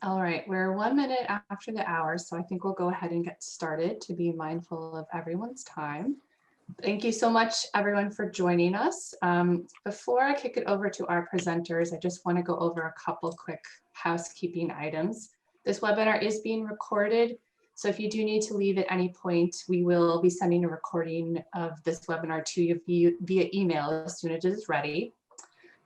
All right, we're 1 minute after the hour, so I think we'll go ahead and get started to be mindful of everyone's time. Thank you so much, everyone, for joining us. Before I kick it over to our presenters, I just want to go over a couple quick housekeeping items. This webinar is being recorded, so if you do need to leave at any point, we will be sending a recording of this webinar to you via email as soon as it is ready.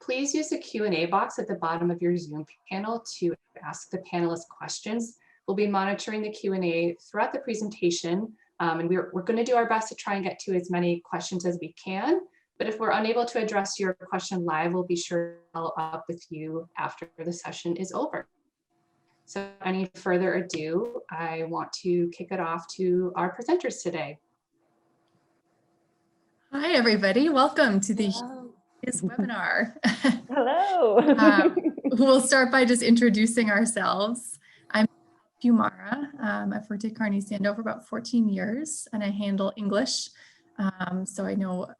Please use the Q&A box at the bottom of your Zoom panel to ask the panelists questions. We'll be monitoring the Q&A throughout the presentation, and we're going to do our best to try and get to as many questions as we can. But if we're unable to address your question live, we'll be sure to follow up with you after the session is over. So any further ado, I want to kick it off to our presenters today. Hi, everybody. Welcome to the webinar. Hello. We'll start by just introducing ourselves. I'm Fiumara. I've worked at Carney Sandoe for about 14 years, and I handle English. So I know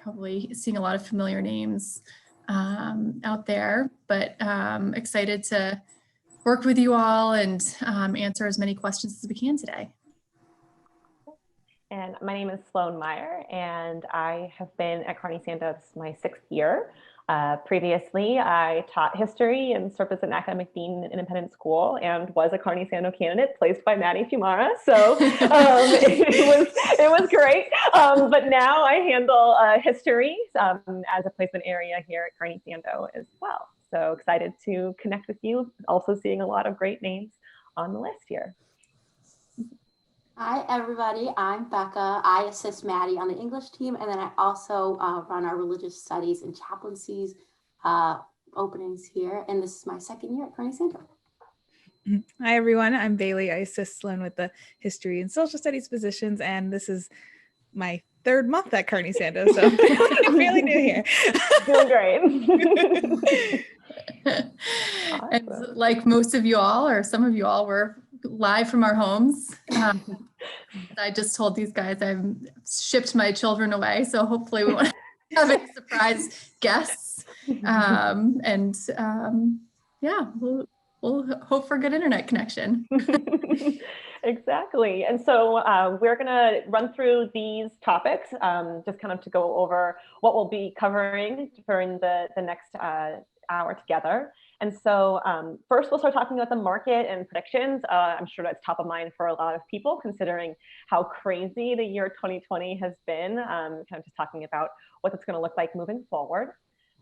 probably seeing a lot of familiar names out there, but excited to work with you all and answer as many questions as we can today. And my name is Sloane Meyer, and I have been at Carney Sandoe. This is my 6th year. Previously, I taught history and served as an academic dean in an independent school and was a Carney Sandoe candidate placed by Maddie Fiumara. So it was great. But now I handle history as a placement area here at Carney Sandoe as well. So excited to connect with you. Also seeing a lot of great names on the list here. Hi, everybody. I'm Becca. I assist Maddie on the English team, and then I also run our religious studies and chaplaincies openings here. And this is my 2nd year at Carney Sandoe. Hi, everyone. I'm Baillie. I assist Sloane with the history and social studies positions, and this is my 3rd month at Carney Sandoe, so I'm fairly new here. Doing great. Awesome. And like most of you all, or some of you all, we're live from our homes. I just told these guys I've shipped my children away, so hopefully we won't have any surprise guests. Yeah, we'll hope for a good internet connection. Exactly. And so we're going to run through these topics just kind of to go over what we'll be covering during the next hour together. And so first we'll start talking about the market and predictions. I'm sure that's top of mind for a lot of people, considering how crazy the year 2020 has been, kind of just talking about what it's going to look like moving forward.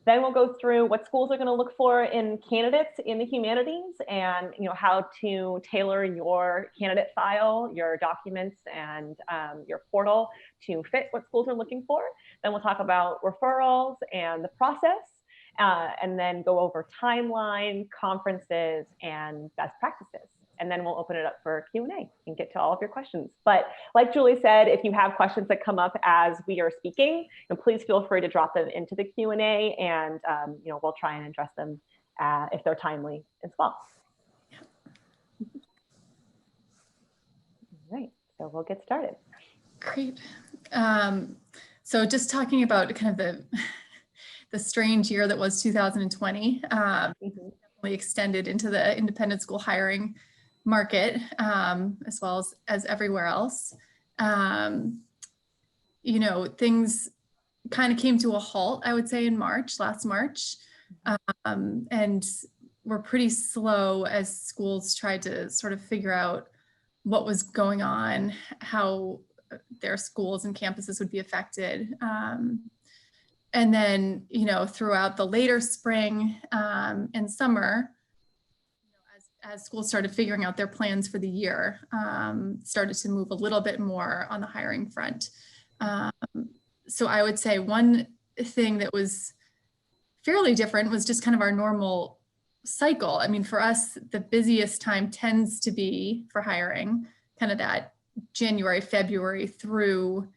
Then we'll go through what schools are going to look for in candidates in the humanities, and how to tailor your candidate file, your documents, and your portal to fit what schools are looking for. Then we'll talk about referrals and the process. And then go over timeline, conferences, and best practices. And then we'll open it up for Q&A and get to all of your questions. But like Julie said, if you have questions that come up as we are speaking, please feel free to drop them into the Q&A, and we'll try and address them if they're timely as well. All right, so we'll get started. Great. So just talking about kind of the strange year that was 2020, definitely extended into the independent school hiring market, as well as everywhere else. Things kind of came to a halt, I would say, in last March, and were pretty slow as schools tried to sort of figure out what was going on, how their schools and campuses would be affected. And then, throughout the later spring and summer, as schools started figuring out their plans for the year, started to move a little bit more on the hiring front. So I would say one thing that was fairly different was just kind of our normal cycle. I mean, for us, the busiest time tends to be for hiring, kind of that January, February through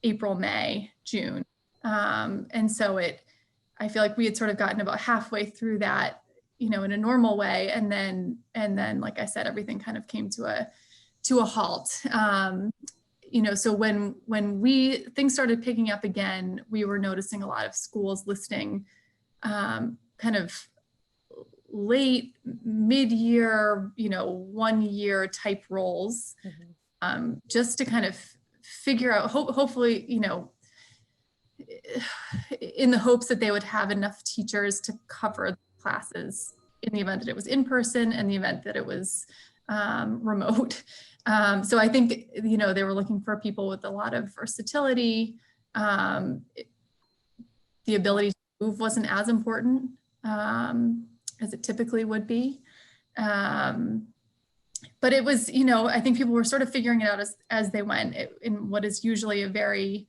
April, May, June. And so I feel like we had sort of gotten about halfway through that, in a normal way. And then, like I said, everything kind of came to a halt. So when things started picking up again, we were noticing a lot of schools listing kind of late, mid-year, 1 year type roles, just to kind of figure out, hopefully, in the hopes that they would have enough teachers to cover classes in the event that it was in person and the event that it was remote. So I think, they were looking for people with a lot of versatility. The ability to move wasn't as important as it typically would be. But it was, I think people were sort of figuring it out as they went in what is usually a very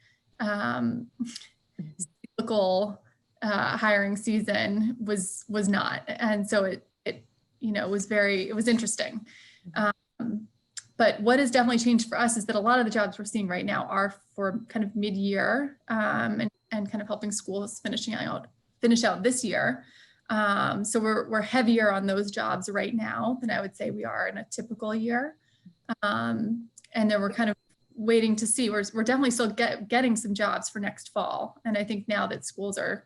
cyclical hiring season was not. And so it was interesting. But what has definitely changed for us is that a lot of the jobs we're seeing right now are for kind of mid-year and kind of helping schools finish out this year. So we're heavier on those jobs right now than I would say we are in a typical year. And then we're kind of waiting to see. We're definitely still getting some jobs for next fall. And I think now that schools are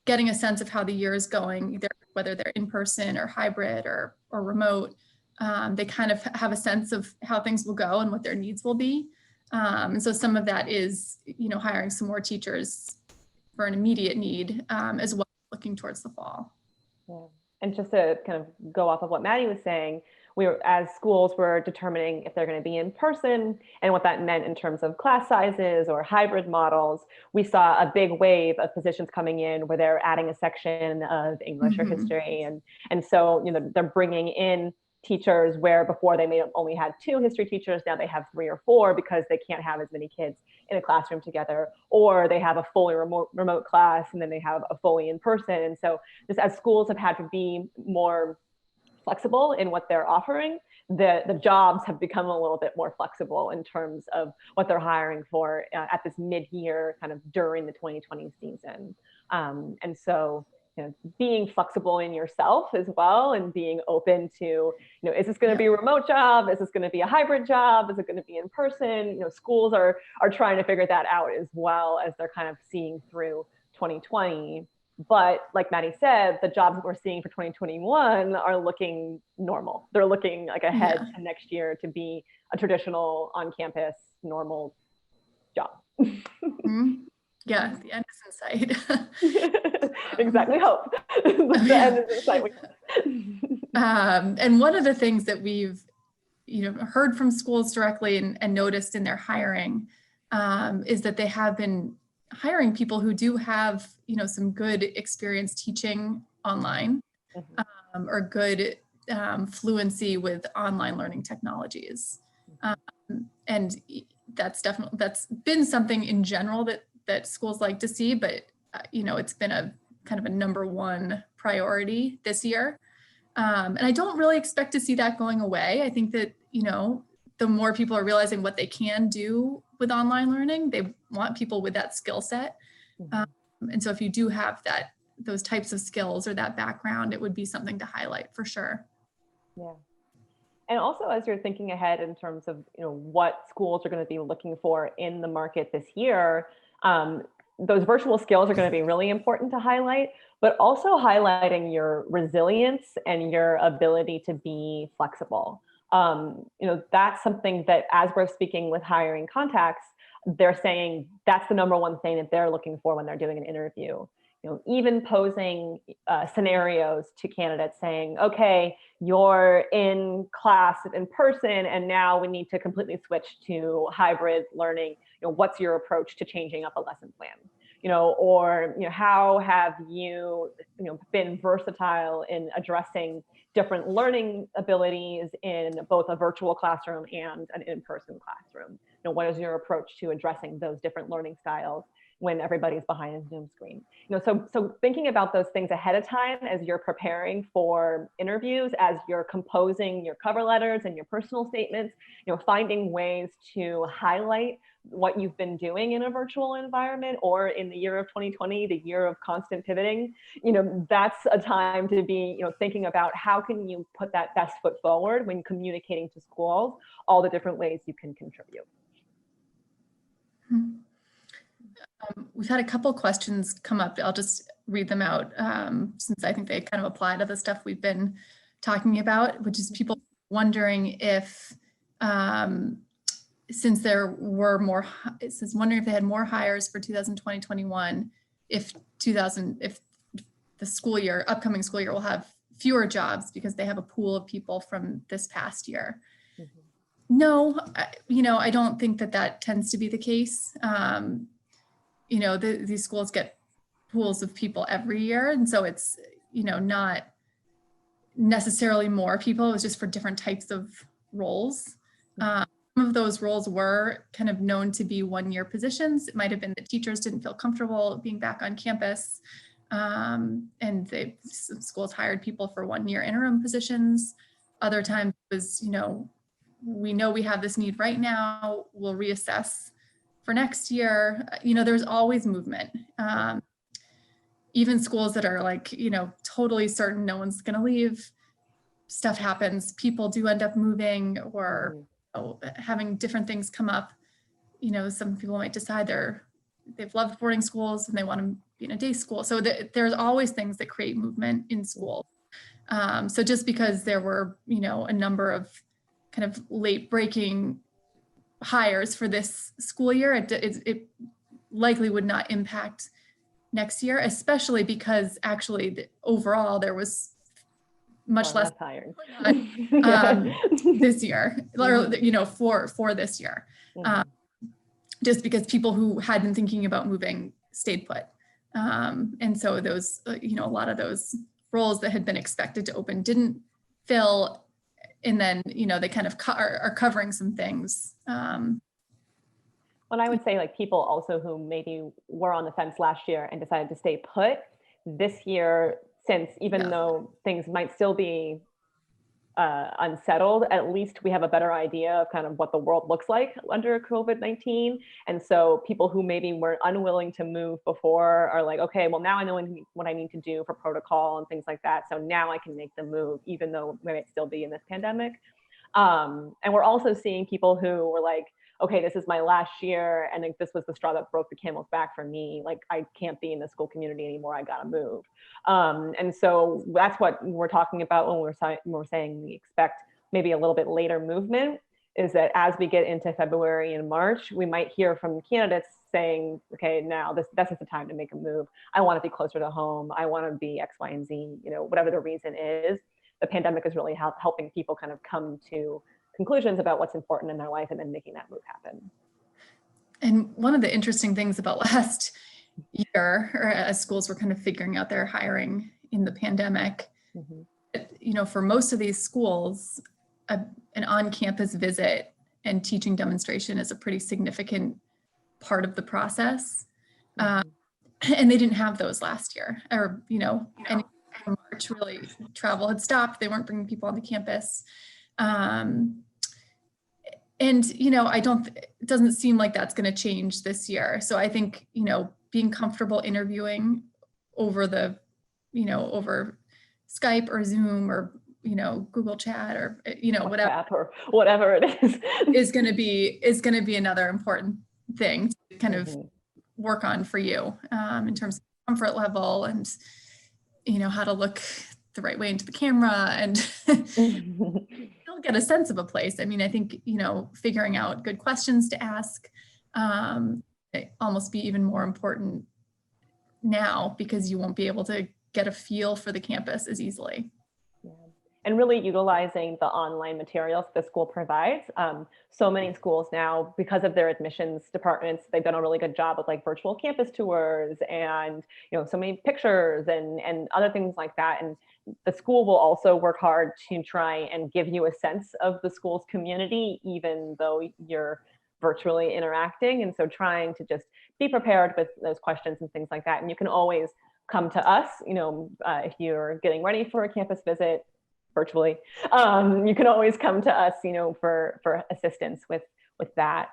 getting a sense of how the year is going, whether they're in person or hybrid or remote, they kind of have a sense of how things will go and what their needs will be. And so some of that is, hiring some more teachers for an immediate need, as well as looking towards the fall. Yeah. And just to kind of go off of what Maddie was saying, as schools were determining if they're going to be in person and what that meant in terms of class sizes or hybrid models, we saw a big wave of positions coming in where they're adding a section of English or history. And so, they're bringing in teachers where before they may have only had 2 history teachers, now they have 3 or 4 because they can't have as many kids in a classroom together, or they have a fully remote class and then they have a fully in person. And so just as schools have had to be more flexible in what they're offering, the jobs have become a little bit more flexible in terms of what they're hiring for at this mid-year kind of during the 2020 season. And so being flexible in yourself as well and being open to, is this going to be a remote job? Is this going to be a hybrid job? Is it going to be in person? Schools are trying to figure that out as well as they're kind of seeing through 2020. But like Maddie said, the jobs that we're seeing for 2021 are looking normal. They're looking like ahead to next year to be a traditional on-campus normal job. Yeah, the end is in sight. Exactly, hope. The end is in sight. And one of the things that we've heard from schools directly and noticed in their hiring is that they have been hiring people who do have some good experience teaching online or good fluency with online learning technologies. And that's been something in general that schools like to see, but it's been a kind of a #1 priority this year. And I don't really expect to see that going away. I think that, the more people are realizing what they can do with online learning, they want people with that skill set. And so if you do have those types of skills or that background, it would be something to highlight for sure. Yeah. And also, as you're thinking ahead in terms of, what schools are going to be looking for in the market this year, those virtual skills are going to be really important to highlight, but also highlighting your resilience and your ability to be flexible. That's something that as we're speaking with hiring contacts, they're saying that's the #1 thing that they're looking for when they're doing an interview. Even posing scenarios to candidates saying, okay, you're in class in person and now we need to completely switch to hybrid learning. What's your approach to changing up a lesson plan? Or how have you been versatile in addressing different learning abilities in both a virtual classroom and an in-person classroom? What is your approach to addressing those different learning styles when everybody's behind a Zoom screen? So thinking about those things ahead of time as you're preparing for interviews, as you're composing your cover letters and your personal statements, finding ways to highlight what you've been doing in a virtual environment or in the year of 2020, the year of constant pivoting, that's a time to be, thinking about how can you put that best foot forward when communicating to schools, all the different ways you can contribute. We've had a couple questions come up. I'll just read them out since I think they kind of apply to the stuff we've been talking about, which is people wondering if, since there were more, wondering if they had more hires for 2020-21, if the school year, upcoming school year will have fewer jobs because they have a pool of people from this past year. No, I don't think that tends to be the case. These schools get pools of people every year. And so it's, not necessarily more people, it was just for different types of roles. Some of those roles were kind of known to be one-year positions. It might've been that teachers didn't feel comfortable being back on campus. And some schools hired people for one-year interim positions. Other times it was, we know we have this need right now, we'll reassess for next year. There's always movement. Even schools that are like, totally certain no one's going to leave, stuff happens. People do end up moving or having different things come up. Some people might decide they've loved boarding schools and they want to be in a day school. So there's always things that create movement in schools. So just because there were, a number of kind of late breaking hires for this school year, it likely would not impact next year, especially because actually overall there was much less hired this year, or for this year, just because people who had been thinking about moving stayed put, and so those, a lot of those roles that had been expected to open didn't fill, and then they kind of are covering some things. Well, I would say like people also who maybe were on the fence last year and decided to stay put this year, since even though things might still be unsettled, at least we have a better idea of kind of what the world looks like under COVID-19. And so people who maybe were unwilling to move before are like, okay, well now I know what I need to do for protocol and things like that. So now I can make the move, even though we might still be in this pandemic. And we're also seeing people who were like, okay, this is my last year, and this was the straw that broke the camel's back for me. Like, I can't be in the school community anymore. I gotta move. And so that's what we're talking about when we're saying we expect maybe a little bit later movement, is that as we get into February and March, we might hear from candidates saying, okay, now this is the time to make a move. I want to be closer to home. I want to be X, Y, and Z, whatever the reason is. The pandemic is really helping people kind of come to conclusions about what's important in their life and then making that move happen. And one of the interesting things about last year, or as schools were kind of figuring out their hiring in the pandemic, for most of these schools, an on-campus visit and teaching demonstration is a pretty significant part of the process. And they didn't have those last year, or, and in March, really, travel had stopped. They weren't bringing people onto campus. And, it doesn't seem like that's going to change this year. So I think, being comfortable interviewing over over Skype or Zoom or, Google Chat or, whatever it is going to be another important thing to kind of work on for you, in terms of comfort level and, how to look the right way into the camera and still get a sense of a place. I mean, I think, figuring out good questions to ask, almost be even more important now, because you won't be able to get a feel for the campus as easily. Yeah. And really utilizing the online materials the school provides. So many schools now, because of their admissions departments, they've done a really good job with like virtual campus tours and, so many pictures and other things like that. And the school will also work hard to try and give you a sense of the school's community, even though you're virtually interacting. And so trying to just be prepared with those questions and things like that. And you can always come to us, if you're getting ready for a campus visit virtually, you can always come to us, for assistance with that.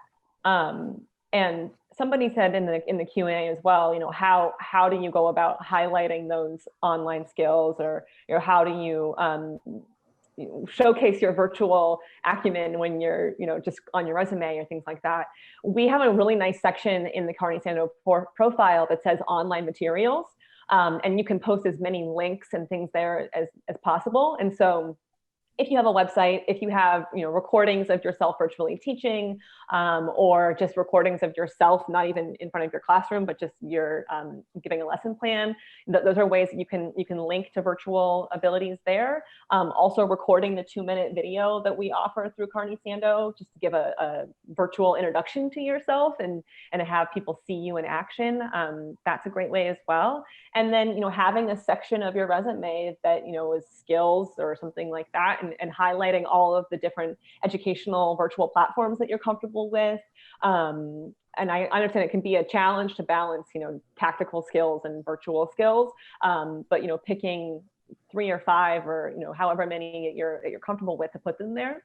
And somebody said in the Q&A as well, how do you go about highlighting those online skills, or how do you showcase your virtual acumen when you're, just on your resume or things like that? We have a really nice section in the Carney Sandoe profile that says online materials. and you can post as many links and things there as possible. And so if you have a website, if you have, recordings of yourself virtually teaching, or just recordings of yourself, not even in front of your classroom, but just you're giving a lesson plan, those are ways that you can link to virtual abilities there. Also recording the 2-minute video that we offer through Carney Sandoe, just to give a virtual introduction to yourself and have people see you in action. That's a great way as well. And then, having a section of your resume that, is skills or something like that, and highlighting all of the different educational virtual platforms that you're comfortable with. And I understand it can be a challenge to balance, tactical skills and virtual skills, but, picking 3 or 5 or, however many you're comfortable with to put them there.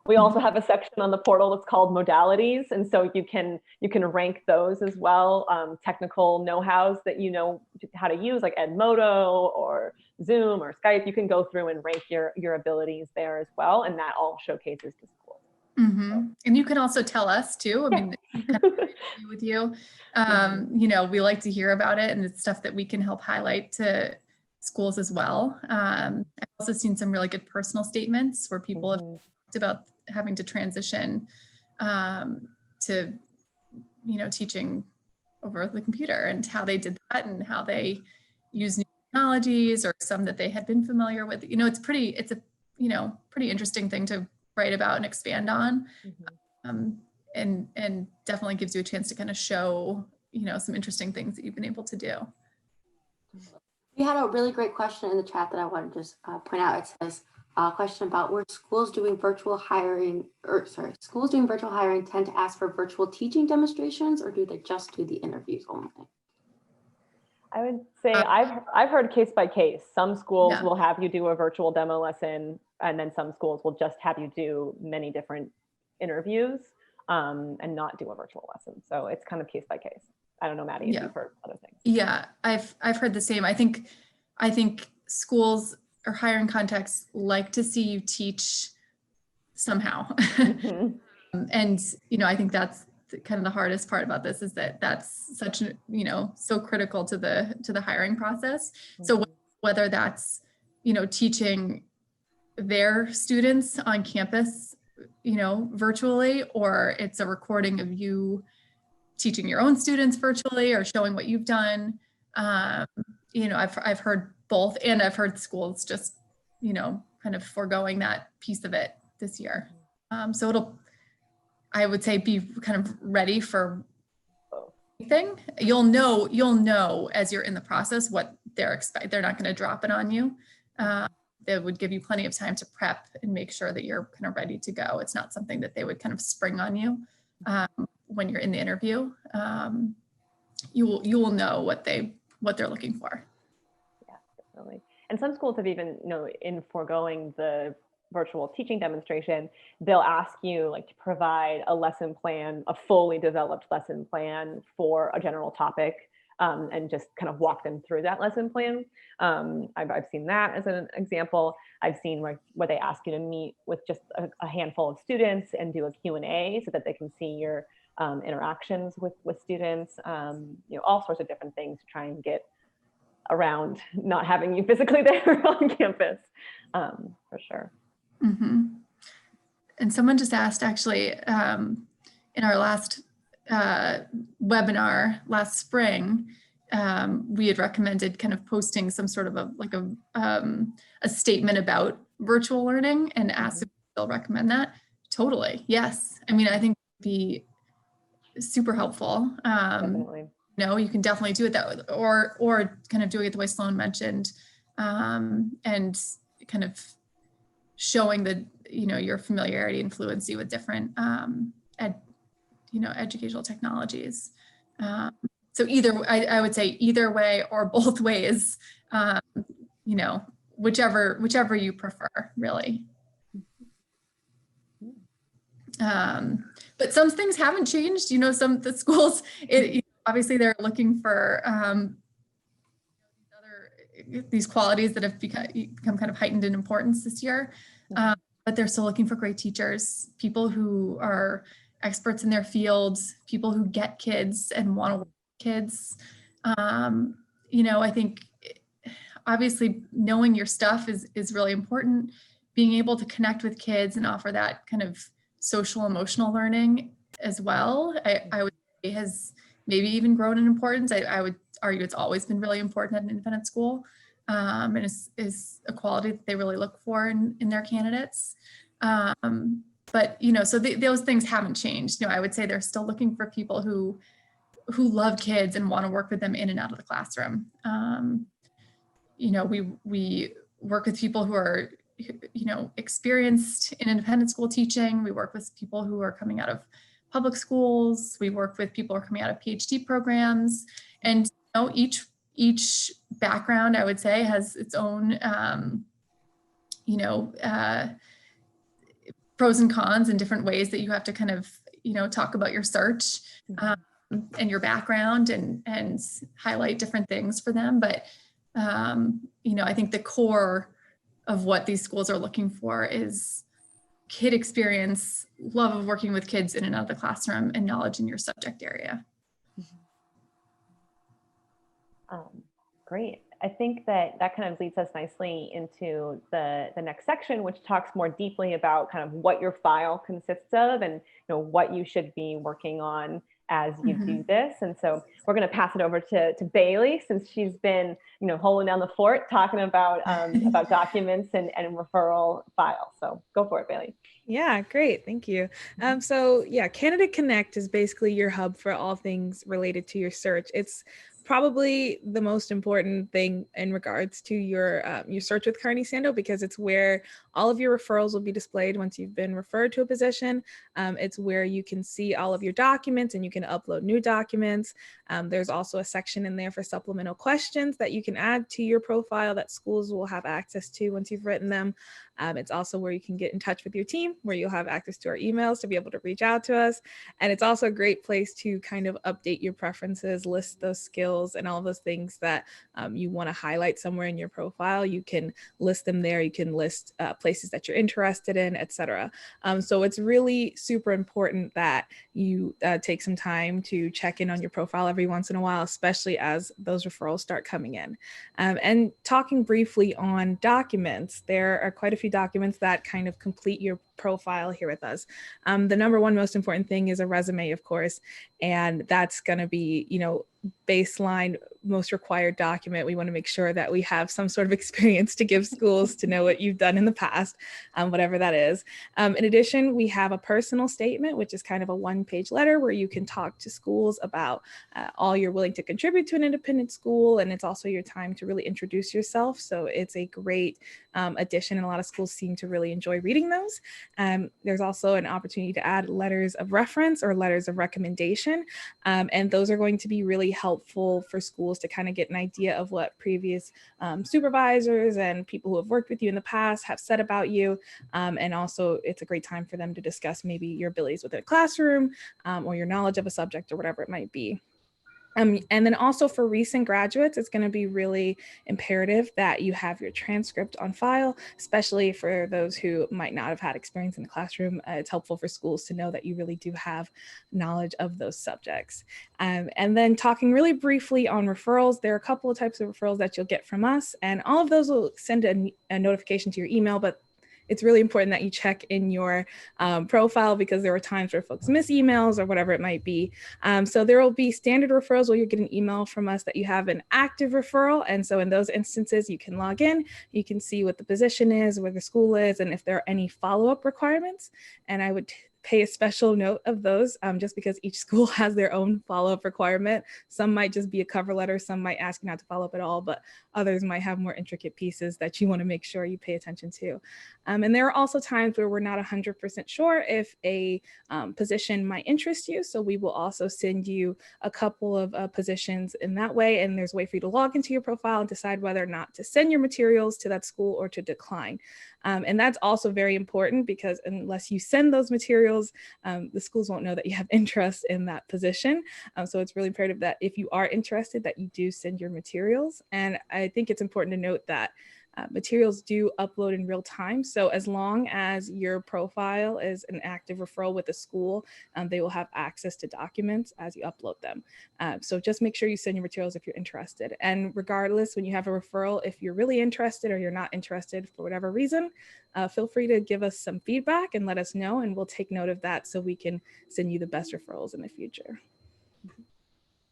We also have a section on the portal that's called Modalities. And so you can rank those as well. Technical know-hows that you know how to use, like Edmodo or Zoom or Skype, you can go through and rank your abilities there as well. And that all showcases to schools. Mm-hmm. And you can also tell us too. I mean, with you, we like to hear about it, and it's stuff that we can help highlight to schools as well. I've also seen some really good personal statements where people have talked about having to transition to, teaching over the computer, and how they did that, and how they use new technologies or some that they had been familiar with. It's a pretty interesting thing to write about and expand on, and definitely gives you a chance to kind of show, some interesting things that you've been able to do. We had a really great question in the chat that I want to just point out. It says a question about, were schools doing virtual hiring, schools doing virtual hiring tend to ask for virtual teaching demonstrations, or do they just do the interviews only? I would say I've heard case by case. Some schools will have you do a virtual demo lesson, and then some schools will just have you do many different interviews and not do a virtual lesson. So it's kind of case by case. I don't know, Maddie, if you've heard other things. Yeah, I've heard the same. I think schools or hiring contacts like to see you teach somehow. And, I think that's kind of the hardest part about this, is that that's such, so critical to the hiring process. So whether that's, teaching their students on campus, virtually, or it's a recording of you teaching your own students virtually or showing what you've done. I've heard both, and I've heard schools just, kind of foregoing that piece of it this year. So it'll, I would say, be kind of ready for anything. You'll know as you're in the process what they're expecting. They're not going to drop it on you. They would give you plenty of time to prep and make sure that you're kind of ready to go. It's not something that they would kind of spring on you when you're in the interview. You will know what they're looking for. Yeah, definitely. And some schools have even, in foregoing the virtual teaching demonstration, they'll ask you to provide a lesson plan, a fully developed lesson plan for a general topic, and just kind of walk them through that lesson plan. I've seen that as an example. I've seen where they ask you to meet with just a handful of students and do a Q&A so that they can see your interactions with students, all sorts of different things to try and get around not having you physically there on campus, for sure. Mm-hmm. And someone just asked, actually, in our last webinar last spring, we had recommended kind of posting some sort of a statement about virtual learning, and asked if they'll recommend that. Totally, yes. I mean, I think it'd be super helpful. Definitely. You can definitely do it that way, or kind of doing it the way Sloane mentioned, and kind of showing the your familiarity and fluency with different educational technologies. So I would say either way or both ways, whichever you prefer, really. But some things haven't changed. Some of the schools, obviously they're looking for these qualities that have become kind of heightened in importance this year. But they're still looking for great teachers, people who are experts in their fields, people who get kids and want to work with kids. I think obviously knowing your stuff is really important. Being able to connect with kids and offer that kind of social emotional learning as well, I would say has maybe even grown in importance. I would argue it's always been really important at an independent school, and is a quality that they really look for in their candidates. But so those things haven't changed. I would say they're still looking for people who love kids and want to work with them in and out of the classroom. We work with people who are experienced in independent school teaching. We work with people who are coming out of public schools. We work with people who are coming out of PhD programs, and each background, I would say, has its own pros and cons and different ways that you have to kind of talk about your search and your background and highlight different things for them. But I think the core of what these schools are looking for is kid experience, love of working with kids in and out of the classroom, and knowledge in your subject area. Great. I think that kind of leads us nicely into the next section, which talks more deeply about kind of what your file consists of and what you should be working on as you do this. And so we're going to pass it over to Baillie, since she's been holding down the fort talking about documents and referral files. So go for it, Baillie. Yeah, great. Thank you. So yeah, CandidateConnect is basically your hub for all things related to your search. It's probably the most important thing in regards to your search with Carney Sandoe, because it's where all of your referrals will be displayed once you've been referred to a position. It's where you can see all of your documents and you can upload new documents. There's also a section in there for supplemental questions that you can add to your profile that schools will have access to once you've written them. It's also where you can get in touch with your team, where you'll have access to our emails to be able to reach out to us. And it's also a great place to kind of update your preferences, list those skills and all of those things that you want to highlight somewhere in your profile. You can list them there. You can list places that you're interested in, etc. So it's really super important that you take some time to check in on your profile every once in a while, especially as those referrals start coming in. And talking briefly on documents, there are quite a few documents that kind of complete your profile here with us. The number one most important thing is a resume, of course, and that's going to be, baseline most required document. We want to make sure that we have some sort of experience to give schools to know what you've done in the past, whatever that is. In addition, we have a personal statement, which is kind of a one-page letter where you can talk to schools about all you're willing to contribute to an independent school, and it's also your time to really introduce yourself. So it's a great addition, and a lot of schools seem to really enjoy reading those. There's also an opportunity to add letters of reference or letters of recommendation, and those are going to be really helpful for schools to kind of get an idea of what previous supervisors and people who have worked with you in the past have said about you. And also it's a great time for them to discuss maybe your abilities within a classroom or your knowledge of a subject or whatever it might be. And then also for recent graduates, it's going to be really imperative that you have your transcript on file, especially for those who might not have had experience in the classroom. It's helpful for schools to know that you really do have knowledge of those subjects. And then talking really briefly on referrals, there are a couple of types of referrals that you'll get from us, and all of those will send a notification to your email, but it's really important that you check in your profile, because there are times where folks miss emails or whatever it might be. So there will be standard referrals where you get an email from us that you have an active referral. And so in those instances, you can log in, you can see what the position is, where the school is, and if there are any follow-up requirements. And I would pay a special note of those just because each school has their own follow-up requirement. Some might just be a cover letter, some might ask you not to follow up at all, but others might have more intricate pieces that you want to make sure you pay attention to. And there are also times where we're not 100% sure if a position might interest you. So we will also send you a couple of positions in that way. And there's a way for you to log into your profile and decide whether or not to send your materials to that school or to decline. And that's also very important, because unless you send those materials, the schools won't know that you have interest in that position. So it's really imperative that if you are interested, that you do send your materials. And I think it's important to note that Materials do upload in real time. So as long as your profile is an active referral with the school, they will have access to documents as you upload them. So just make sure you send your materials if you're interested. And regardless, when you have a referral, if you're really interested or you're not interested for whatever reason, feel free to give us some feedback and let us know, and we'll take note of that so we can send you the best referrals in the future.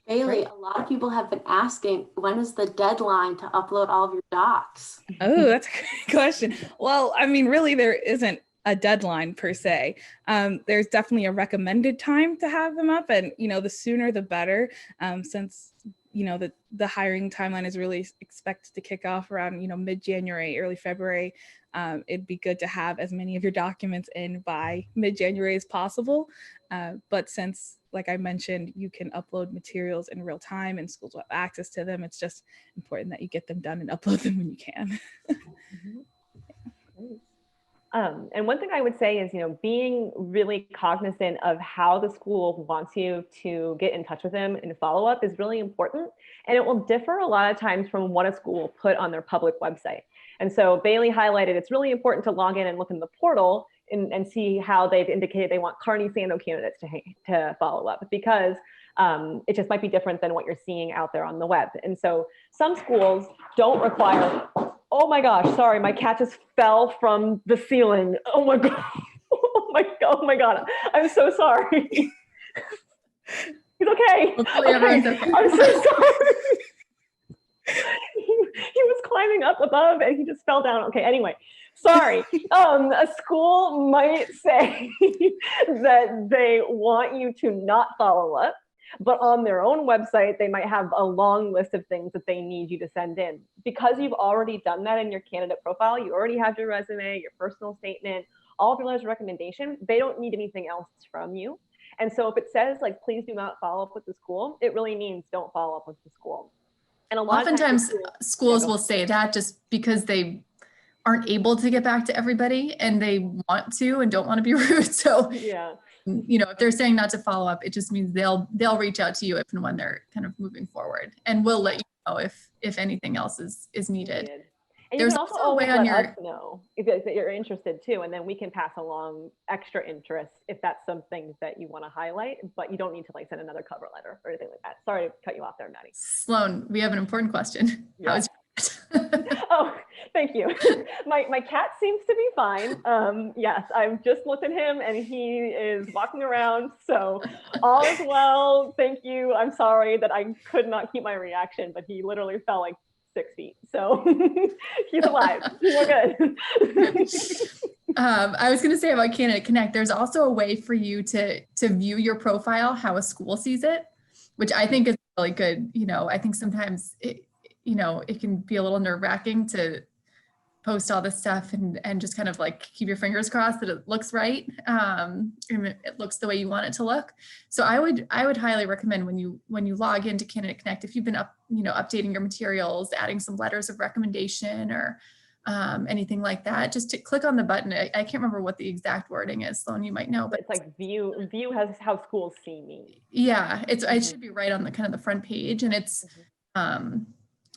Bailey, a lot of people have been asking, when is the deadline to upload all of your docs? Oh, that's a great question. Well, I mean, really, there isn't a deadline per se. There's definitely a recommended time to have them up, and the sooner the better, since the hiring timeline is really expected to kick off around mid-January, early February. It'd be good to have as many of your documents in by mid-January as possible. But since, like I mentioned, you can upload materials in real time and schools will have access to them, it's just important that you get them done and upload them when you can. And one thing I would say is, being really cognizant of how the school wants you to get in touch with them and follow up is really important. And it will differ a lot of times from what a school will put on their public website. And so Bailey highlighted, it's really important to log in and look in the portal and see how they've indicated they want Carney Sandoe candidates to follow up, because it just might be different than what you're seeing out there on the web. And so some schools don't require, oh my gosh, sorry, my cat just fell from the ceiling. Oh my God. Oh my God. I'm so sorry. He's okay. Hopefully everyone's okay. I'm so sorry. He was climbing up above and he just fell down. Okay, anyway, sorry. A school might say that they want you to not follow up, but on their own website, they might have a long list of things that they need you to send in. Because you've already done that in your candidate profile, you already have your resume, your personal statement, all of your letters of recommendation, they don't need anything else from you. And so if it says like, please do not follow up with the school, it really means don't follow up with the school. And a lot Oftentimes of schools will say that just because they aren't able to get back to everybody and they want to and don't want to be rude. So yeah. If they're saying not to follow up, it just means they'll reach out to you if and when they're kind of moving forward, and we'll let you know if anything else is needed. And There's you can also also a way always on let your us know if you're interested too, and then we can pass along extra interest if that's something that you want to highlight, but you don't need to like send another cover letter or anything like that. Sorry to cut you off there, Maddie. Sloane, we have an important question. Yeah. How is Oh, thank you. My cat seems to be fine. Yes, I've just looked at him and he is walking around, so all is well. Thank you. I'm sorry that I could not keep my reaction, but he literally fell like 6 feet. So he's alive. We're good. I was going to say about CandidateConnect, there's also a way for you to view your profile, how a school sees it, which I think is really good. I think sometimes it can be a little nerve-wracking to post all this stuff and just kind of like keep your fingers crossed that it looks right. And it looks the way you want it to look. So I would highly recommend when you log into CandidateConnect, if you've been updating your materials, adding some letters of recommendation or anything like that, just to click on the button. I can't remember what the exact wording is, Sloane, you might know, but it's like view has how schools see me. Yeah, it should be right on the kind of the front page, and it's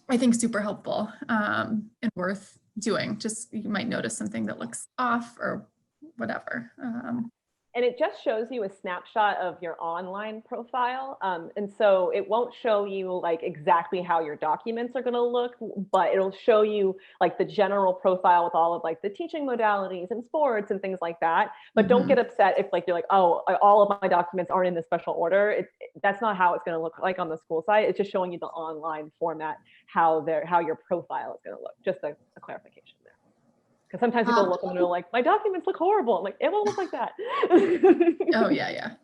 I think super helpful and worth doing. Just you might notice something that looks off or whatever. And it just shows you a snapshot of your online profile. And so it won't show you like exactly how your documents are going to look, but it'll show you like the general profile with all of like the teaching modalities and sports and things like that. But don't get upset if like you're like, oh, all of my documents aren't in the special order. That's not how it's going to look like on the school site. It's just showing you the online format, how your profile is going to look. Just a clarification there. Because sometimes people look and they're like, my documents look horrible. I'm like, it won't look like that. Oh, yeah.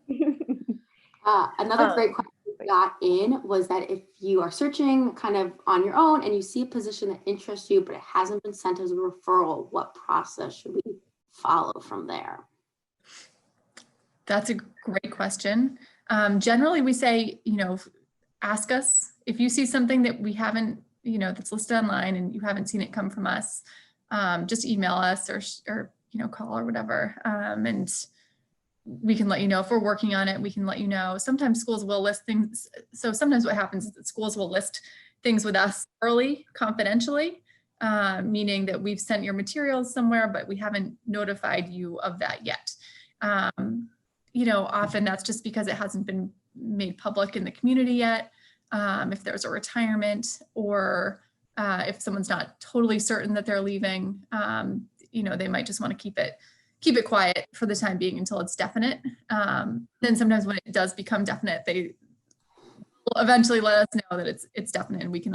Another great question we got in was that if you are searching kind of on your own and you see a position that interests you, but it hasn't been sent as a referral, what process should we follow from there? That's a great question. Generally, we say, ask us if you see something that we haven't, that's listed online and you haven't seen it come from us. Just email us or call or whatever, and we can let you know if we're working on it. We can let you know. Sometimes schools will list things. So sometimes what happens is that schools will list things with us early, confidentially, meaning that we've sent your materials somewhere, but we haven't notified you of that yet. You know, often that's just because it hasn't been made public in the community yet. If there's a retirement, or if someone's not totally certain that they're leaving, you know, they might just want to keep it quiet for the time being until it's definite. Then sometimes when it does become definite, they will eventually let us know that it's definite, and we can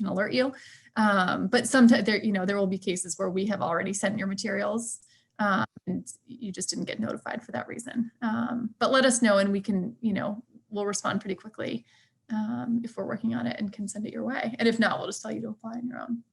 alert you. But sometimes there, you know, there will be cases where we have already sent your materials, and you just didn't get notified for that reason. But let us know, and we can, you know, we'll respond pretty quickly if we're working on it and can send it your way. And if not, we'll just tell you to apply on your own.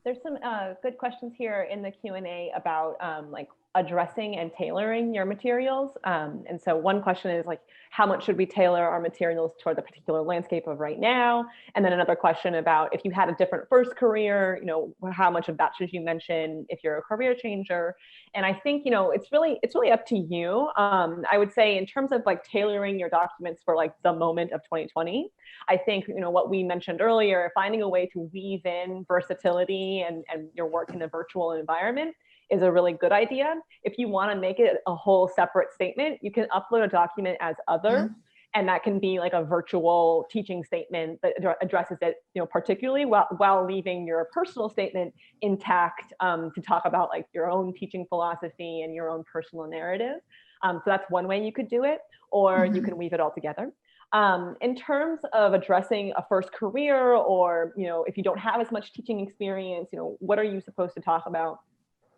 There's some good questions here in the Q&A about like addressing and tailoring your materials. And so one question is like, how much should we tailor our materials toward the particular landscape of right now? And then another question about if you had a different first career, you know, how much of that should you mention if you're a career changer? And I think, you know, it's really up to you. I would say in terms of like tailoring your documents for like the moment of 2020, I think, you know, what we mentioned earlier, finding a way to weave in versatility and your work in a virtual environment is a really good idea. If you want to make it a whole separate statement, you can upload a document as other, and that can be like a virtual teaching statement that addresses it, you know, particularly while leaving your personal statement intact to talk about like your own teaching philosophy and your own personal narrative. So that's one way you could do it, or you can weave it all together. In terms of addressing a first career, or, you know, if you don't have as much teaching experience, you know, what are you supposed to talk about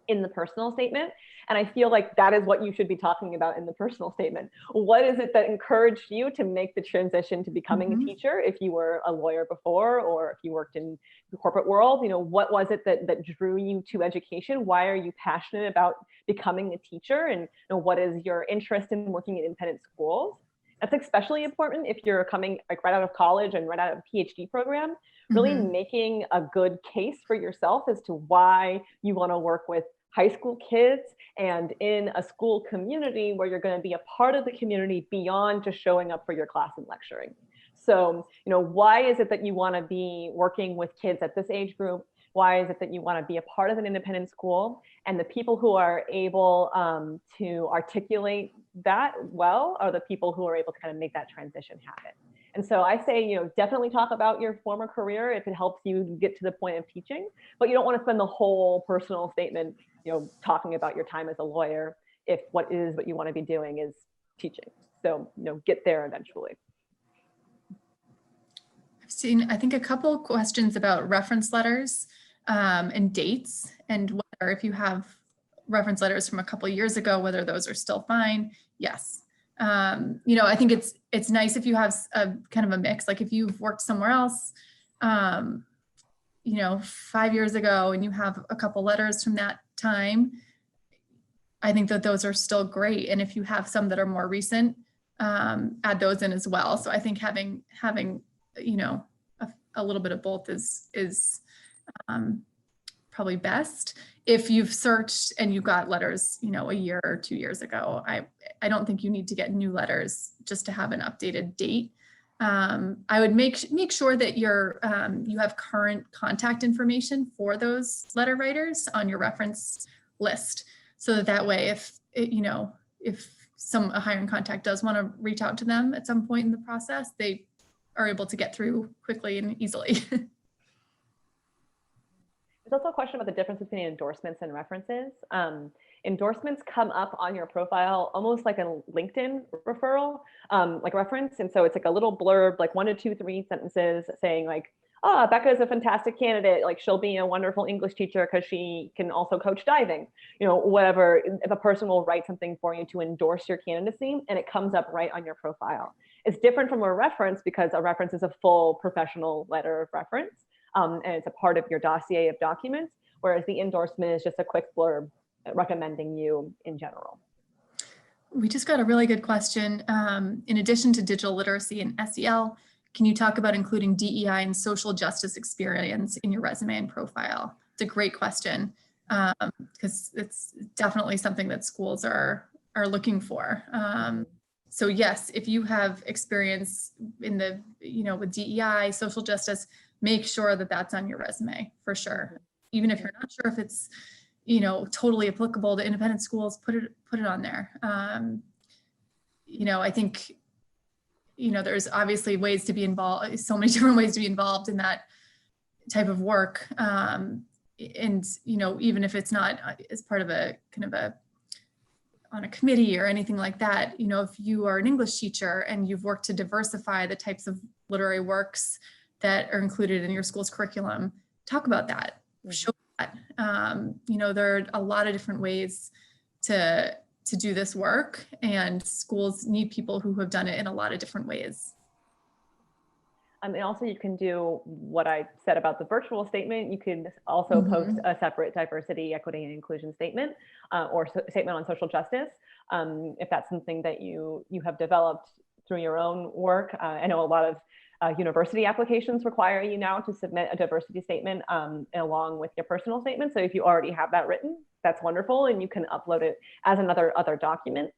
in the personal statement? And I feel like that is what you should be talking about in the personal statement. What is it that encouraged you to make the transition to becoming a teacher? If you were a lawyer before, or if you worked in the corporate world, you know, what was it that drew you to education? Why are you passionate about becoming a teacher? And you know, what is your interest in working in independent schools? That's especially important if you're coming like right out of college and right out of a PhD program, really making a good case for yourself as to why you want to work with high school kids and in a school community where you're going to be a part of the community beyond just showing up for your class and lecturing. So, you know, why is it that you want to be working with kids at this age group? Why is it that you want to be a part of an independent school? And the people who are able to articulate that well are the people who are able to kind of make that transition happen. And so I say, you know, definitely talk about your former career if it helps you get to the point of teaching, but you don't want to spend the whole personal statement, you know, talking about your time as a lawyer if what you want to be doing is teaching. So, you know, get there eventually. I've seen, I think, a couple questions about reference letters and dates, and whether if you have reference letters from a couple years ago, whether those are still fine. Yes. You know, I think it's nice if you have a kind of a mix, like if you've worked somewhere else, you know, 5 years ago, and you have a couple letters from that time, I think that those are still great. And if you have some that are more recent, add those in as well. So I think having you know, a little bit of both is probably best. If you've searched and you got letters, you know, a year or 2 years ago, I don't think you need to get new letters just to have an updated date. I would make sure that you have current contact information for those letter writers on your reference list, so that way, if a hiring contact does want to reach out to them at some point in the process, they are able to get through quickly and easily. There's also a question about the difference between endorsements and references. Endorsements come up on your profile almost like a LinkedIn referral, like reference. And so it's like a little blurb, like 1 to 2, 3 sentences saying like, oh, Becca is a fantastic candidate. Like she'll be a wonderful English teacher because she can also coach diving, you know, whatever. If a person will write something for you to endorse your candidacy, and it comes up right on your profile. It's different from a reference because a reference is a full professional letter of reference. And it's a part of your dossier of documents, whereas the endorsement is just a quick blurb recommending you in general. We just got a really good question. In addition to digital literacy and SEL, can you talk about including DEI and social justice experience in your resume and profile? It's a great question, because it's definitely something that schools are looking for. So yes, if you have experience in the, you know, with DEI, social justice, make sure that that's on your resume for sure. Even if you're not sure if it's, you know, totally applicable to independent schools, put it on there. You know, I think, you know, there's obviously ways to be involved, so many different ways to be involved in that type of work. And, you know, even if it's not as part of a kind of a, on a committee or anything like that, you know, if you are an English teacher and you've worked to diversify the types of literary works that are included in your school's curriculum, talk about that, show that. You know, there are a lot of different ways to do this work, and schools need people who have done it in a lot of different ways. And also you can do what I said about the virtual statement. You can also post a separate diversity, equity, and inclusion statement or statement on social justice. If that's something that you have developed through your own work. I know a lot of university applications require you now to submit a diversity statement along with your personal statement. So if you already have that written, that's wonderful, and you can upload it as another document.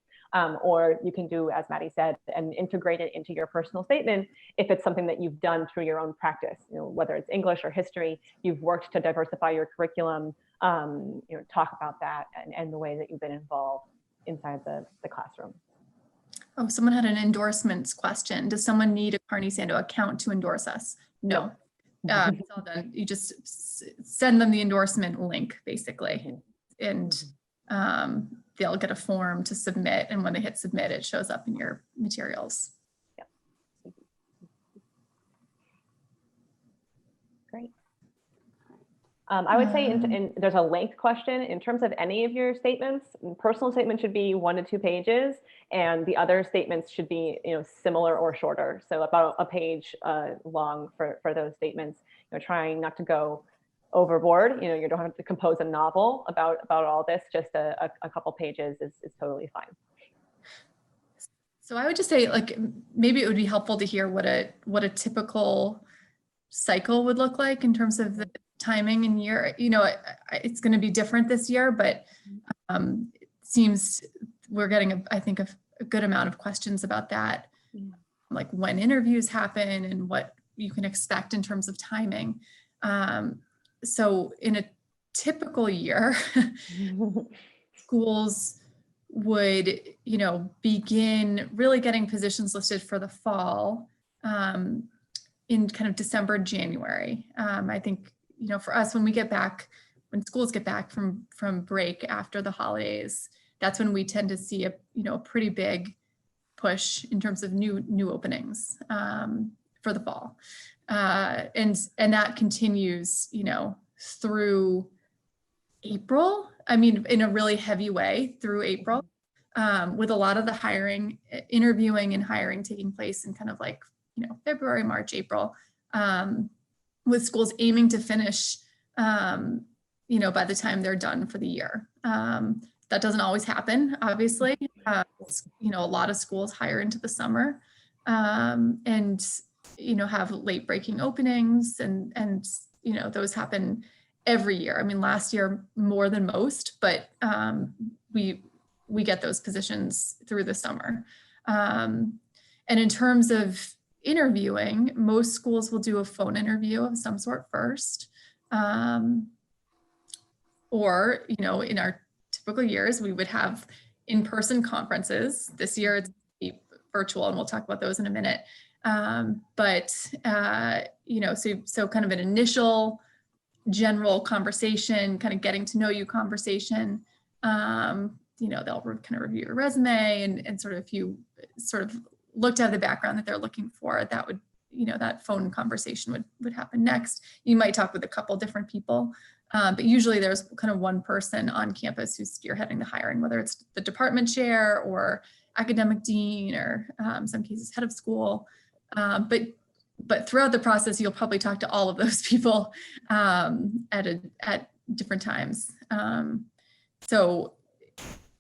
Or you can do, as Maddie said, and integrate it into your personal statement if it's something that you've done through your own practice, you know, whether it's English or history, you've worked to diversify your curriculum, you know, talk about that and the way that you've been involved inside the classroom. Oh, someone had an endorsements question. Does someone need a Carney Sandoe account to endorse us? No. It's all done. You just send them the endorsement link, basically. And they'll get a form to submit, and when they hit submit, it shows up in your materials. Yeah. Great. I would say there's a length question in terms of any of your statements. Personal statement should be 1 to 2 pages, and the other statements should be, you know, similar or shorter. So about a page long for those statements. You know, trying not to go overboard. You know, you don't have to compose a novel about all this. Just a couple pages is totally fine. So I would just say, like, maybe it would be helpful to hear what a typical cycle would look like in terms of the timing and year. You know, it's going to be different this year, but it seems we're getting, I think, a good amount of questions about that, like when interviews happen and what you can expect in terms of timing. So in a typical year, schools would, you know, begin really getting positions listed for the fall in kind of December, January. I think, you know, for us, when schools get back from break after the holidays, that's when we tend to see a pretty big push in terms of new openings for the fall. And that continues, you know, through April. I mean, in a really heavy way through April, with a lot of the interviewing and hiring taking place in kind of like, you know, February, March, April, with schools aiming to finish, you know, by the time they're done for the year. That doesn't always happen, obviously. You know, a lot of schools hire into the summer, and you know, have late breaking openings, and you know, those happen every year. I mean, last year more than most, but we get those positions through the summer. And in terms of interviewing, most schools will do a phone interview of some sort first, or, you know, in our typical years, we would have in-person conferences. This year it's virtual, and we'll talk about those in a minute. But you know, so kind of an initial general conversation, kind of getting to know you conversation. You know, they'll kind of review your resume and sort of, if you sort of looked at the background that they're looking for, that would, you know, that phone conversation would happen next. You might talk with a couple different people, but usually there's kind of one person on campus who's spearheading the hiring, whether it's the department chair or academic dean, or in some cases head of school. But throughout the process, you'll probably talk to all of those people at different times. So,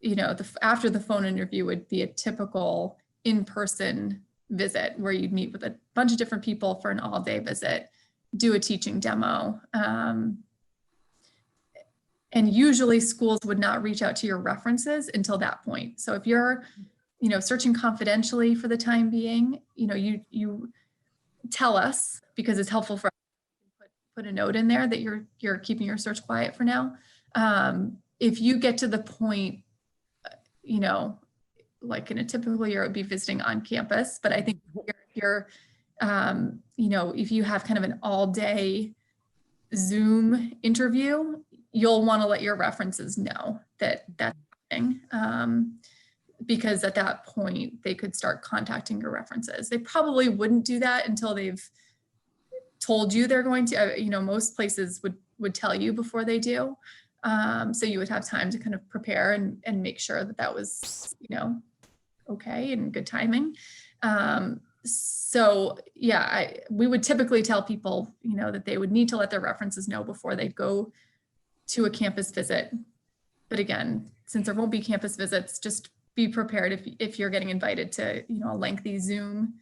you know, after the phone interview would be a typical in-person visit where you'd meet with a bunch of different people for an all-day visit, do a teaching demo. And usually schools would not reach out to your references until that point. So if you're, you know, searching confidentially for the time being, you know, you tell us, because it's helpful for us put a note in there that you're keeping your search quiet for now. If you get to the point, you know, like in a typical year, it would be visiting on campus, but I think if you're, you know, if you have kind of an all day Zoom interview, you'll want to let your references know that that's happening. Because at that point, they could start contacting your references. They probably wouldn't do that until they've told you they're going to, you know, most places would tell you before they do. So you would have time to kind of prepare and make sure that that was, you know, okay and good timing. So yeah, we would typically tell people, you know, that they would need to let their references know before they go to a campus visit. But again, since there won't be campus visits, just be prepared if you're getting invited to, you know, a lengthy Zoom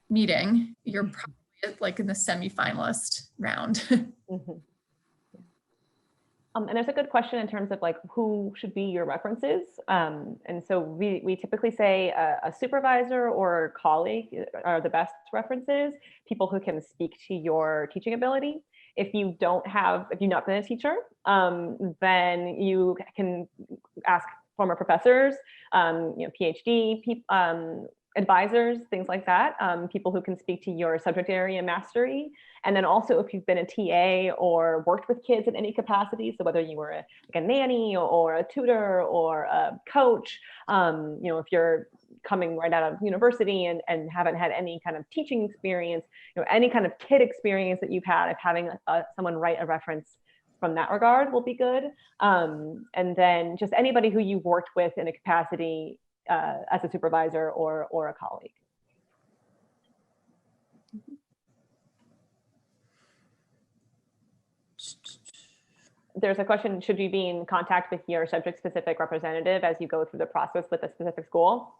meeting, you're probably like in the semi-finalist round. Mm-hmm. And there's a good question in terms of like who should be your references. And so we typically say a supervisor or a colleague are the best references, people who can speak to your teaching ability. If you've not been a teacher, then you can ask former professors, you know, PhD advisors, things like that, people who can speak to your subject area mastery. And then also if you've been a TA or worked with kids in any capacity, so whether you were like a nanny or a tutor or a coach, you know, if you're coming right out of university and haven't had any kind of teaching experience, you know, any kind of kid experience that you've had of having someone write a reference from that regard will be good. And then just anybody who you've worked with in a capacity as a supervisor or a colleague. There's a question, should you be in contact with your subject-specific representative as you go through the process with a specific school?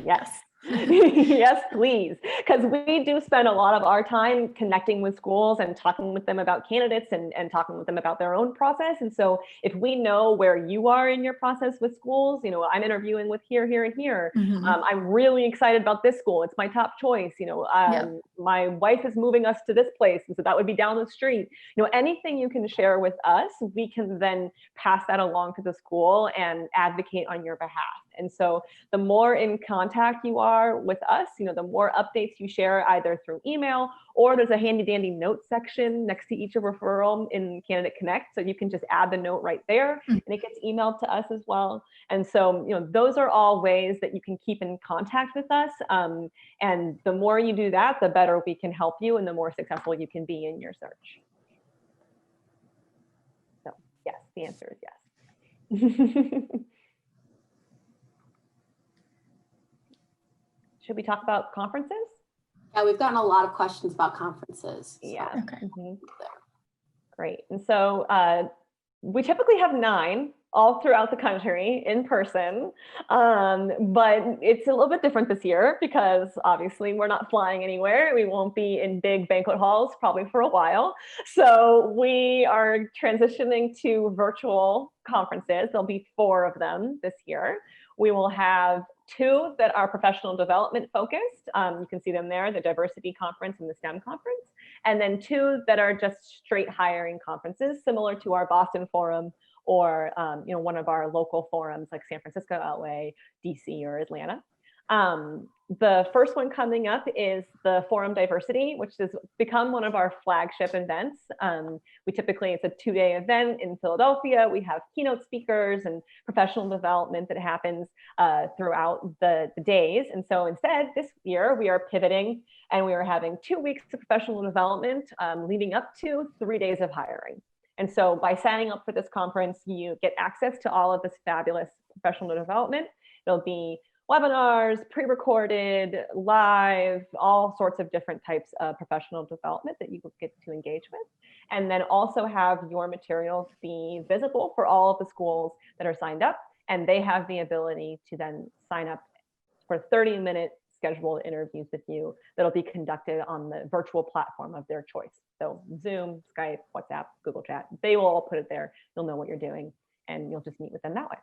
Yes. Yes, please. Because we do spend a lot of our time connecting with schools and talking with them about candidates and talking with them about their own process. And so if we know where you are in your process with schools, you know, I'm interviewing with here, here, and here. Mm-hmm. I'm really excited about this school. It's my top choice. You know, my wife is moving us to this place. And so that would be down the street. You know, anything you can share with us, we can then pass that along to the school and advocate on your behalf. And so the more in contact you are with us, you know, the more updates you share either through email or there's a handy dandy notes section next to each referral in CandidateConnect. So you can just add the note right there and it gets emailed to us as well. And so, you know, those are all ways that you can keep in contact with us. And the more you do that, the better we can help you and the more successful you can be in your search. So yes, the answer is yes. Should we talk about conferences? Yeah, we've gotten a lot of questions about conferences. Yeah. Okay. Mm-hmm. Great. And so we typically have 9 all throughout the country in person, but it's a little bit different this year because obviously we're not flying anywhere. We won't be in big banquet halls probably for a while. So we are transitioning to virtual conferences. There'll be 4 of them this year. We will have 2 that are professional development focused. You can see them there, the diversity conference and the STEM conference. And then 2 that are just straight hiring conferences, similar to our Boston forum or you know, one of our local forums like San Francisco, LA, DC, or Atlanta. The first one coming up is the Forum Diversity, which has become one of our flagship events. It's a 2-day event in Philadelphia. We have keynote speakers and professional development that happens throughout the days. And so instead, this year, we are pivoting and we are having 2 weeks of professional development leading up to 3 days of hiring. And so by signing up for this conference, you get access to all of this fabulous professional development. It'll be webinars, pre-recorded, live, all sorts of different types of professional development that you will get to engage with. And then also have your materials be visible for all of the schools that are signed up. And they have the ability to then sign up for 30-minute scheduled interviews with you that'll be conducted on the virtual platform of their choice. So Zoom, Skype, WhatsApp, Google Chat, they will all put it there. You'll know what you're doing and you'll just meet with them that way.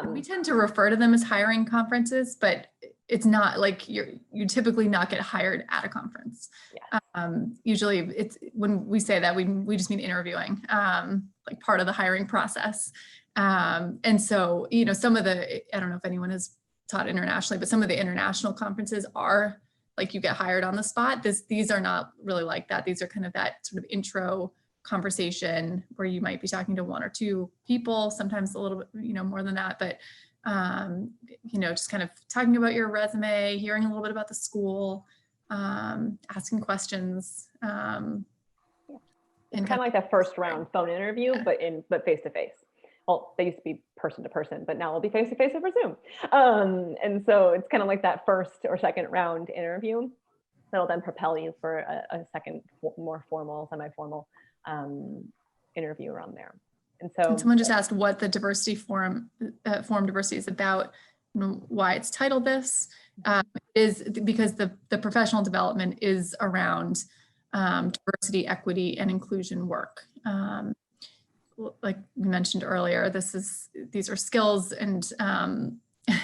We tend to refer to them as hiring conferences, but it's not like you typically not get hired at a conference. Yeah. Usually it's when we say that we just mean interviewing, like part of the hiring process. And so, you know, some of the, I don't know if anyone has taught internationally, but some of the international conferences are like you get hired on the spot. These are not really like that. These are kind of that sort of intro conversation where you might be talking to one or two people, sometimes a little bit, you know, more than that, but you know, just kind of talking about your resume, hearing a little bit about the school, asking questions. It's kind of like that first round phone interview, Yeah. but face to face. Well, they used to be person to person, but now it'll be face to face over Zoom. And so it's kind of like that first or second round interview that'll then propel you for a second, more formal, semi-formal interview around there. And so someone just asked what the diversity forum diversity is about, and why it's titled this. Is because the professional development is around diversity, equity, and inclusion work. Like we mentioned earlier, these are skills and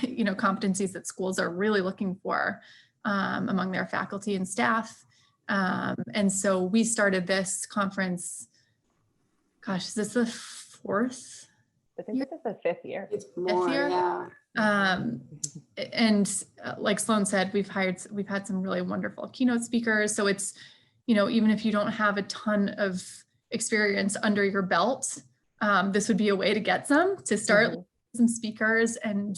you know, competencies that schools are really looking for among their faculty and staff. And so we started this conference, gosh, is this the fourth? I think this is the fifth year. It's more, year? yeah. And like Sloane said, we've had some really wonderful keynote speakers. So it's, you know, even if you don't have a ton of experience under your belt, this would be a way to get some, to start some speakers and,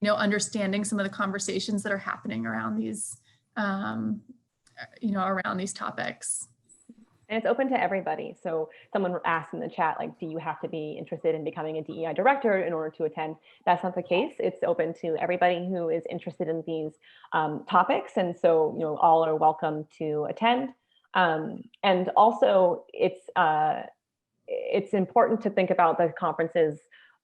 you know, understanding some of the conversations that are happening around these, you know, around these topics. And it's open to everybody. So someone asked in the chat, like, do you have to be interested in becoming a DEI director in order to attend? That's not the case. It's open to everybody who is interested in these topics. And so, you know, all are welcome to attend. And also it's important to think about the conferences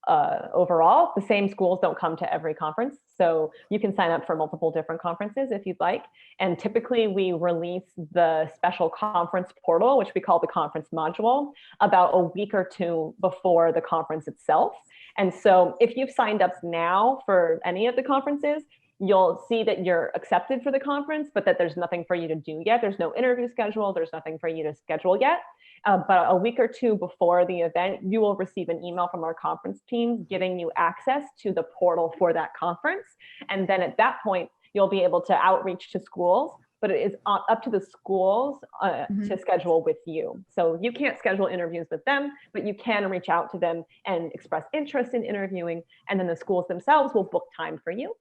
overall. The same schools don't come to every conference. So you can sign up for multiple different conferences if you'd like. And typically we release the special conference portal, which we call the conference module, about a week or two before the conference itself. And so if you've signed up now for any of the conferences, you'll see that you're accepted for the conference, but that there's nothing for you to do yet. There's no interview schedule. There's nothing for you to schedule yet. But a week or two before the event, you will receive an email from our conference team giving you access to the portal for that conference. And then at that point, you'll be able to outreach to schools, but it is up to the schools to schedule with you. So you can't schedule interviews with them, but you can reach out to them and express interest in interviewing. And then the schools themselves will book time for you.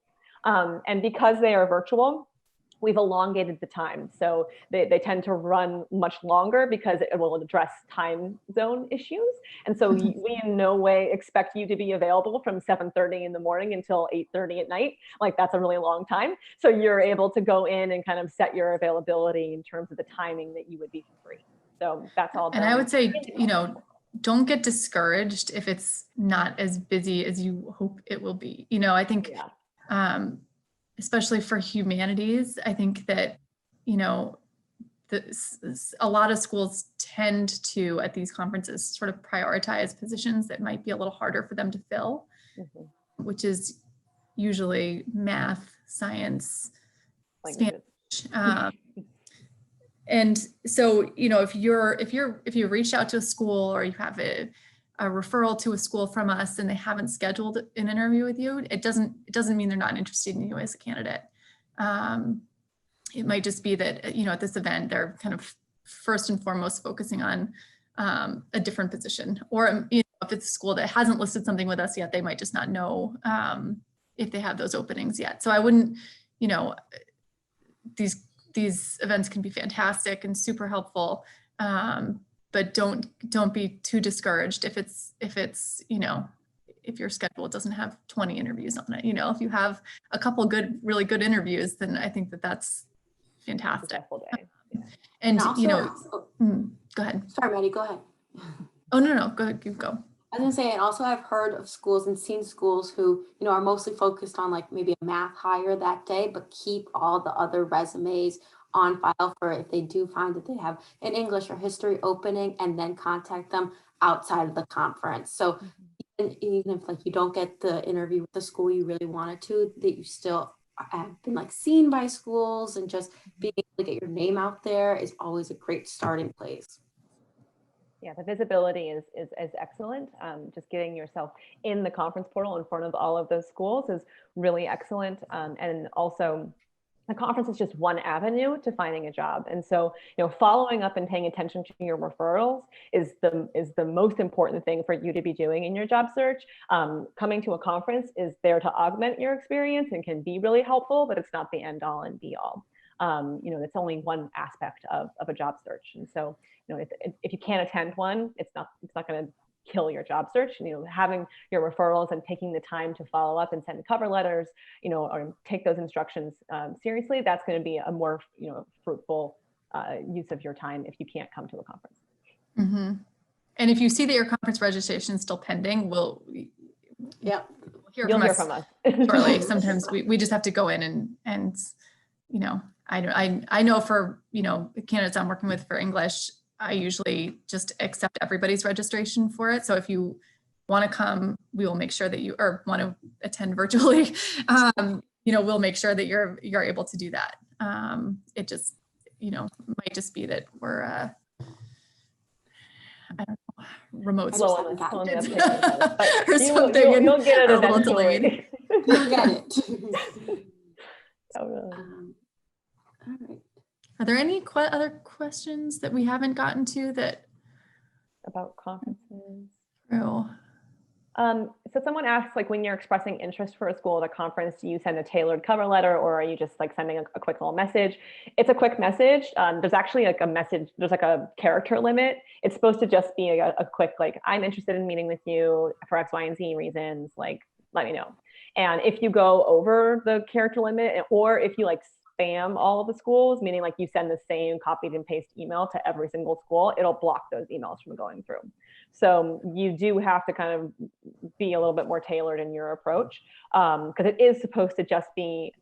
And because they are virtual, we've elongated the time. So they tend to run much longer because it will address time zone issues. And so we in no way expect you to be available from 7:30 in the morning until 8:30 at night. Like, that's a really long time. So you're able to go in and kind of set your availability in terms of the timing that you would be free. So that's all done. And I would say, you know, don't get discouraged if it's not as busy as you hope it will be. You know, I think, especially for humanities, I think that, you know, a lot of schools tend to, at these conferences, sort of prioritize positions that might be a little harder for them to fill, which is usually math, science, Spanish. And so, you know, if you reach out to a school or you have a referral to a school from us and they haven't scheduled an interview with you, it doesn't mean they're not interested in you as a candidate. It might just be that, you know, at this event, they're kind of first and foremost focusing on a different position, or, you know, if it's a school that hasn't listed something with us yet, they might just not know if they have those openings yet. So I wouldn't, you know, these events can be fantastic and super helpful. But don't be too discouraged if it's, you know, if your schedule doesn't have 20 interviews on it. You know, if you have a couple really good interviews, then I think that's fantastic. And also, you know, go ahead. Sorry, Maddie, go ahead. Oh, no, go ahead, you go. I was gonna say, and also I've heard of schools and seen schools who, you know, are mostly focused on like maybe a math hire that day, but keep all the other resumes on file for if they do find that they have an English or history opening, and then contact them outside of the conference. So even if like you don't get the interview with the school you really wanted to, that you still have been like seen by schools, and just being able to get your name out there is always a great starting place. Yeah, the visibility is excellent. Just getting yourself in the conference portal in front of all of those schools is really excellent. And also, the conference is just one avenue to finding a job. And so, following up and paying attention to your referrals is the most important thing for you to be doing in your job search. Coming to a conference is there to augment your experience and can be really helpful, but it's not the end all and be all. It's only one aspect of a job search. And so, if you can't attend one, it's not going to kill your job search. Having your referrals and taking the time to follow up and send cover letters, or take those instructions seriously, that's going to be a more, fruitful use of your time if you can't come to a conference. Mm-hmm. And if you see that your conference registration is still pending, we'll hear from us shortly. Sometimes we just have to go in and I know for, candidates I'm working with for English, I usually just accept everybody's registration for it. So if you want to come, we will make sure that or want to attend virtually, we'll make sure that you're able to do that. It just, might just be that we're, I don't know, remote or You'll something. get it a little eventually. You'll get it. Totally. All right. Are there any other questions that we haven't gotten to that? About conferences? True. So someone asks, when you're expressing interest for a school at a conference, do you send a tailored cover letter, or are you just sending a quick little message? It's a quick message. There's actually a message, there's a character limit. It's supposed to just be a quick, I'm interested in meeting with you for X, Y, and Z reasons, let me know. And if you go over the character limit, or if you spam all of the schools, meaning you send the same copied and paste email to every single school, it'll block those emails from going through. So you do have to kind of be a little bit more tailored in your approach, because it is supposed to just be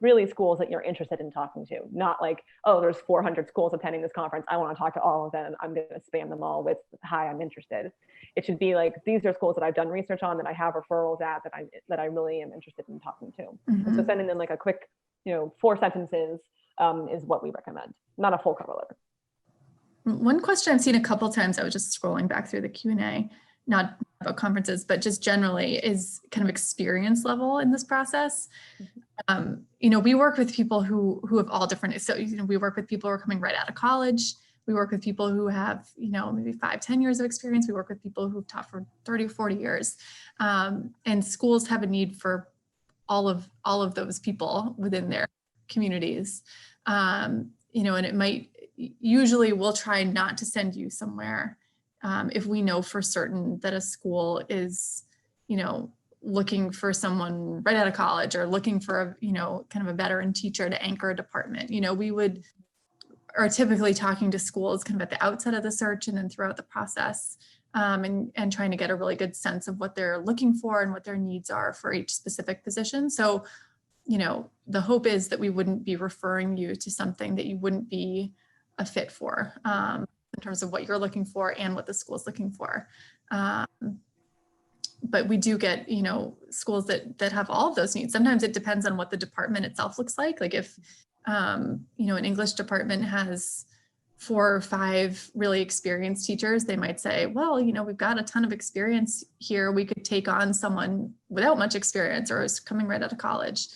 really schools that you're interested in talking to, not oh, there's 400 schools attending this conference, I want to talk to all of them, I'm going to spam them all with, hi, I'm interested. It should be these are schools that I've done research on, that I have referrals at, that I really am interested in talking to. Mm-hmm. And so sending them a quick 4 sentences is what we recommend, not a full cover letter. One question I've seen a couple times, I was just scrolling back through the Q&A, not about conferences, but just generally, is kind of experience level in this process. We work with people who have all different, so we work with people who are coming right out of college. We work with people who have, maybe 5-10 years of experience. We work with people who've taught for 30 or 40 years. And schools have a need for all of those people within their communities. And it might, usually we'll try not to send you somewhere if we know for certain that a school is, looking for someone right out of college, or looking for a, kind of a veteran teacher to anchor a department. We are typically talking to schools kind of at the outset of the search and then throughout the process, and trying to get a really good sense of what they're looking for and what their needs are for each specific position. So, the hope is that we wouldn't be referring you to something that you wouldn't be a fit for, in terms of what you're looking for and what the school's looking for. But we do get, schools that have all of those needs. Sometimes it depends on what the department itself looks like. If, an English department has 4 or 5 really experienced teachers, they might say, well, we've got a ton of experience here. We could take on someone without much experience, or is coming right out of college.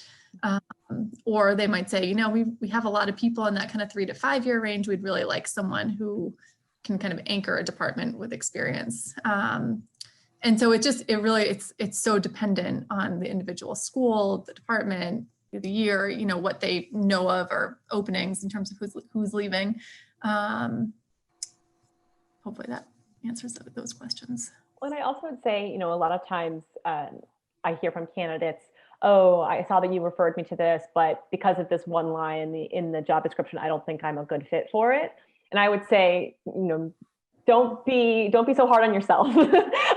Or they might say, we have a lot of people in that kind of 3 to 5 year range. We'd really like someone who can kind of anchor a department with experience. And so it's so dependent on the individual school, the department, the year, what they know of, or openings in terms of who's leaving. Hopefully that answers those questions. Well, and I also would say, a lot of times I hear from candidates, oh, I saw that you referred me to this, but because of this one line in the job description, I don't think I'm a good fit for it. And I would say, don't be so hard on yourself.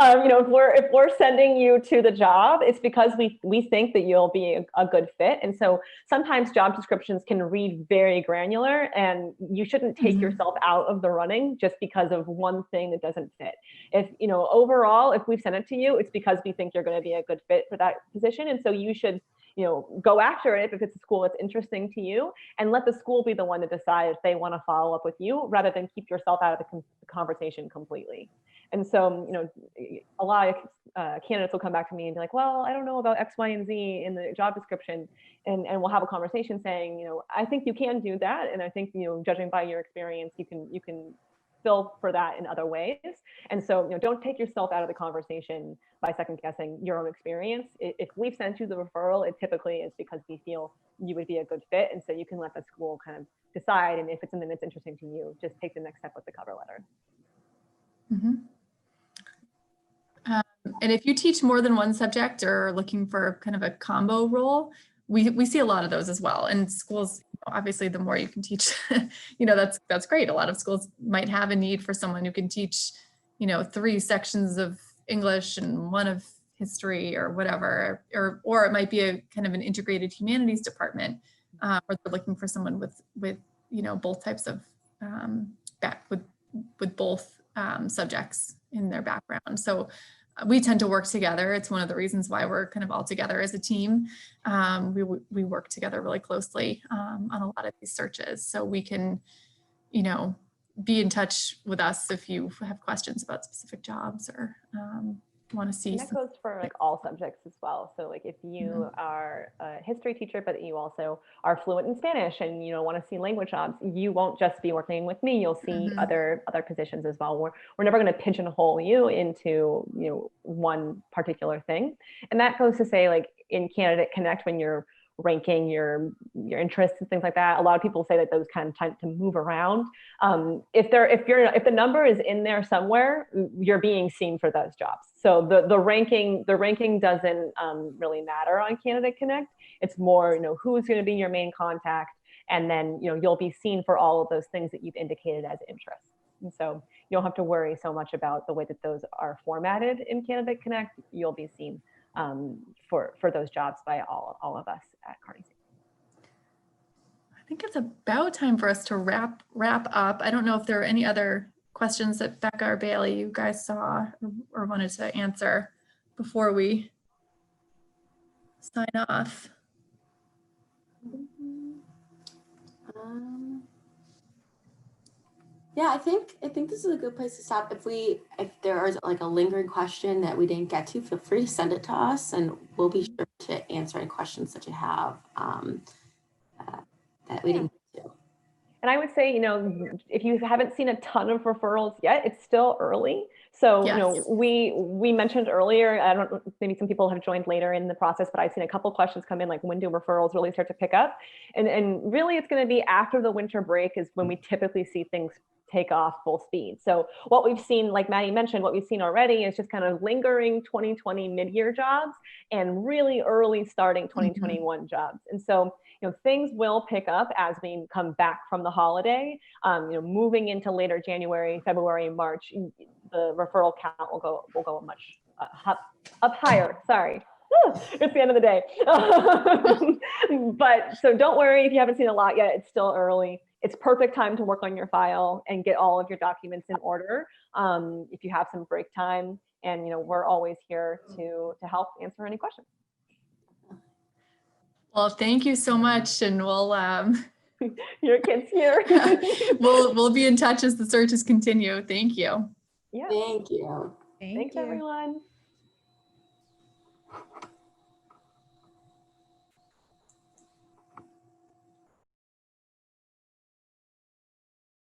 If we're sending you to the job, it's because we think that you'll be a good fit. And so sometimes job descriptions can read very granular, and you shouldn't take yourself out of the running just because of one thing that doesn't fit. If, overall, if we've sent it to you, it's because we think you're going to be a good fit for that position. And so you should, go after it if it's a school that's interesting to you, and let the school be the one to decide if they want to follow up with you, rather than keep yourself out of the conversation completely. And so, a lot of candidates will come back to me and be like, well, I don't know about X, Y, and Z in the job description. And we'll have a conversation saying, I think you can do that. And I think, judging by your experience, you can fill for that in other ways. And so, don't take yourself out of the conversation by second guessing your own experience. If we've sent you the referral, it typically is because we feel you would be a good fit. And so you can let the school kind of decide. And if it's something that's interesting to you, just take the next step with the cover letter. Mm-hmm. And if you teach more than one subject or looking for kind of a combo role, we see a lot of those as well. And schools, obviously, the more you can teach, that's great. A lot of schools might have a need for someone who can teach, 3 sections of English and 1 of history or whatever, or it might be a kind of an integrated humanities department where they're looking for someone with both types of with both subjects in their background. So we tend to work together. It's one of the reasons why we're kind of all together as a team. We work together really closely on a lot of these searches. So we can, be in touch with us if you have questions about specific jobs or want to see. And that goes for like all subjects as well. So like if you are a history teacher, but you also are fluent in Spanish and want to see language jobs, you won't just be working with me. You'll see other positions as well. We're never going to pigeonhole you into one particular thing. And that goes to say, like in CandidateConnect, when you're ranking your interests and things like that, a lot of people say that those kind of tend to move around. If the number is in there somewhere, you're being seen for those jobs. So the ranking doesn't really matter on CandidateConnect. It's more who's going to be your main contact, and then you'll be seen for all of those things that you've indicated as interests. And so you don't have to worry so much about the way that those are formatted in CandidateConnect. You'll be seen for those jobs by all of us at Carney. I think it's about time for us to wrap up. I don't know if there are any other questions that Becca or Bailey you guys saw or wanted to answer before we sign off. Yeah, I think this is a good place to stop. If there is like a lingering question that we didn't get to, feel free to send it to us, and we'll be sure to answer any questions that you have that we didn't get to. And I would say, if you haven't seen a ton of referrals yet, it's still early. So, Yes. We mentioned earlier, I don't know, maybe some people have joined later in the process, but I've seen a couple questions come in, like when do referrals really start to pick up? And really it's going to be after the winter break is when we typically see things take off full speed. So what we've seen, like Maddie mentioned, what we've seen already is just kind of lingering 2020 mid-year jobs and really early starting 2021 jobs. And so, things will pick up as we come back from the holiday. Moving into later January, February, March, the referral count will go much up higher. Sorry. It's the end of the day. But so don't worry if you haven't seen a lot yet. It's still early. It's perfect time to work on your file and get all of your documents in order. If you have some break time, and we're always here to help answer any questions. Well, thank you so much, and we'll your kids here. we'll be in touch as the searches continue. Thank you. Yeah. Thank you. Thanks, everyone.